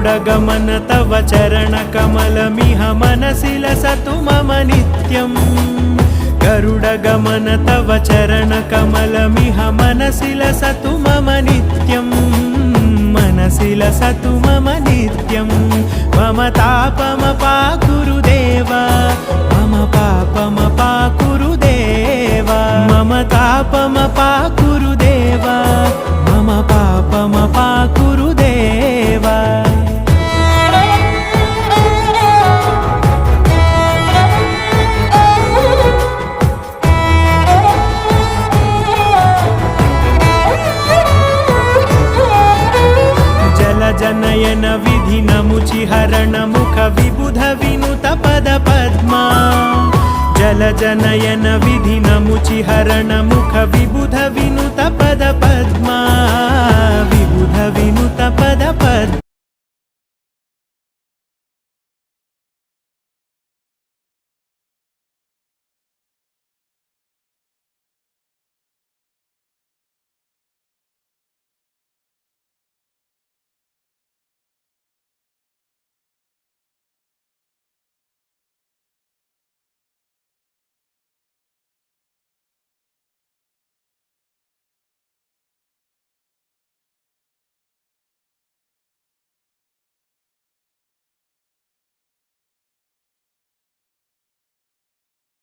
गरुडगमन तव चरणकमलमिह मनसि लसतु मम नित्यम् गरुडगमन तव चरणकमलमिह मनसि लसतु मम नित्यम् मनसि लसतु मम नित्यम् मम तापमपाकुरु देव मम पापमपाकुरु देव मम तापमपाकुरु देव मम पापमपाकुरु देव जनयन विधिनमुचिहरण मुख विबुध विनुत पद पद्मा जलजनयन विधिनमुचिहरण मुख विबुध विनुत पद पद्मा विबुध विनुत पद पद्मा